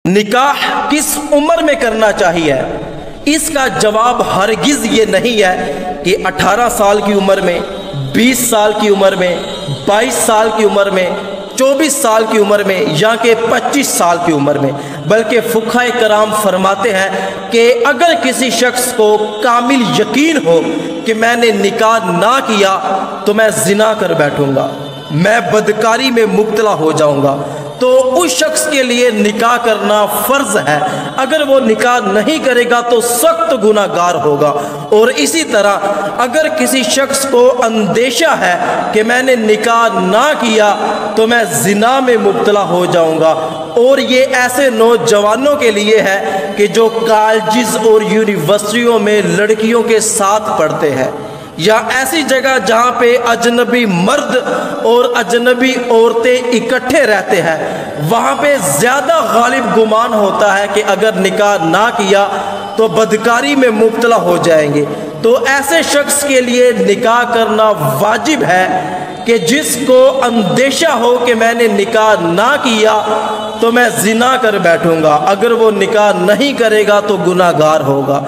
نکاح کس عمر میں کرنا چاہیے؟ اس کا جواب ہرگز یہ نہیں ہے کہ 18 سال کی عمر میں، 20 سال کی عمر میں، 22 سال کی عمر میں، 24 سال کی عمر میں یا کہ 25 سال کی عمر میں، بلکہ فقہائے کرام فرماتے ہیں کہ اگر کسی شخص کو کامل یقین ہو کہ میں نے نکاح نہ کیا تو میں زنا کر بیٹھوں گا، میں بدکاری میں مبتلا ہو جاؤں گا، تو اس شخص کے لیے نکاح کرنا فرض ہے۔ اگر وہ نکاح نہیں کرے گا تو سخت گناہ گار ہوگا۔ اور اسی طرح اگر کسی شخص کو اندیشہ ہے کہ میں نے نکاح نہ کیا تو میں زنا میں مبتلا ہو جاؤں گا، اور یہ ایسے نوجوانوں کے لیے ہے کہ جو کالجز اور یونیورسٹیوں میں لڑکیوں کے ساتھ پڑھتے ہیں، یا ایسی جگہ جہاں پہ اجنبی مرد اور اجنبی عورتیں اکٹھے رہتے ہیں، وہاں پہ زیادہ غالب گمان ہوتا ہے کہ اگر نکاح نہ کیا تو بدکاری میں مبتلا ہو جائیں گے۔ تو ایسے شخص کے لیے نکاح کرنا واجب ہے کہ جس کو اندیشہ ہو کہ میں نے نکاح نہ کیا تو میں زنا کر بیٹھوں گا، اگر وہ نکاح نہیں کرے گا تو گناہ گار ہوگا۔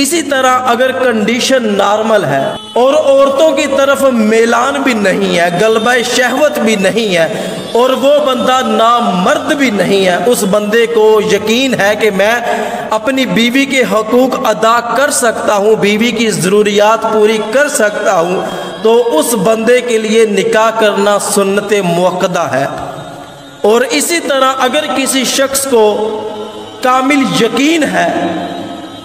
اسی طرح اگر کنڈیشن نارمل ہے اور عورتوں کی طرف میلان بھی نہیں ہے، غلبہ شہوت بھی نہیں ہے، اور وہ بندہ نامرد بھی نہیں ہے، اس بندے کو یقین ہے کہ میں اپنی بیوی کے حقوق ادا کر سکتا ہوں، بیوی کی ضروریات پوری کر سکتا ہوں، تو اس بندے کے لیے نکاح کرنا سنت موقدہ ہے۔ اور اسی طرح اگر کسی شخص کو کامل یقین ہے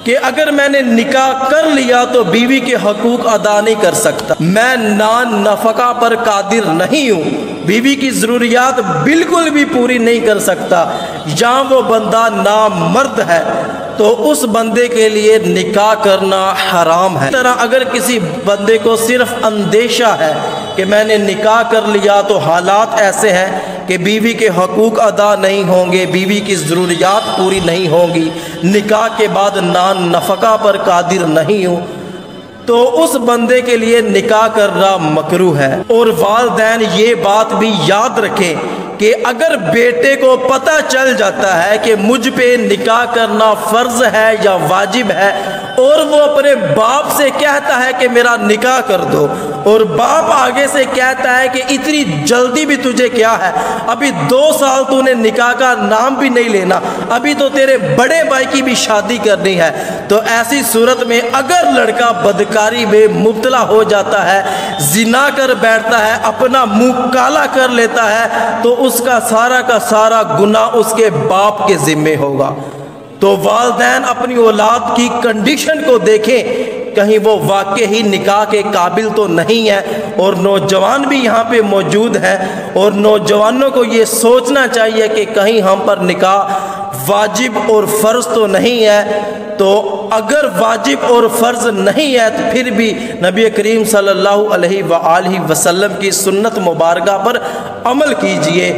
کہ اگر میں نے نکاح کر لیا تو بیوی کے حقوق ادا نہیں کر سکتا، میں نان نفقہ پر قادر نہیں ہوں، بیوی کی ضروریات بالکل بھی پوری نہیں کر سکتا، یا وہ بندہ نامرد ہے، تو اس بندے کے لیے نکاح کرنا حرام ہے۔ اس طرح اگر کسی بندے کو صرف اندیشہ ہے کہ میں نے نکاح کر لیا تو حالات ایسے ہیں کہ بیوی کے حقوق ادا نہیں ہوں گے، بیوی کی ضروریات پوری نہیں ہوں گی، نکاح کے بعد نان نفقہ پر قادر نہیں ہوں، تو اس بندے کے لیے نکاح کرنا مکروہ ہے۔ اور والدین یہ بات بھی یاد رکھیں کہ اگر بیٹے کو پتہ چل جاتا ہے کہ مجھ پہ نکاح کرنا فرض ہے یا واجب ہے، اور وہ اپنے باپ سے کہتا ہے کہ میرا نکاح کر دو، اور باپ آگے سے کہتا ہے کہ اتنی جلدی بھی تجھے کیا ہے، ابھی 2 سال تو نے نکاح کا نام بھی نہیں لینا، ابھی تو تیرے بڑے بھائی کی بھی شادی کرنی ہے، تو ایسی صورت میں اگر لڑکا بدکاری میں مبتلا ہو جاتا ہے، زنا کر بیٹھتا ہے، اپنا منہ کالا کر لیتا ہے، تو اس کا سارا گناہ اس کے باپ کے ذمے ہوگا۔ تو والدین اپنی اولاد کی کنڈیشن کو دیکھیں، کہیں وہ واقعی نکاح کے قابل تو نہیں ہے، اور نوجوان بھی یہاں پہ موجود ہیں، اور نوجوانوں کو یہ سوچنا چاہیے کہ کہیں ہم پر نکاح واجب اور فرض تو نہیں ہے۔ تو اگر واجب اور فرض نہیں ہے تو پھر بھی نبی کریم صلی اللہ علیہ وآلہ وسلم کی سنت مبارکہ پر عمل کیجئے۔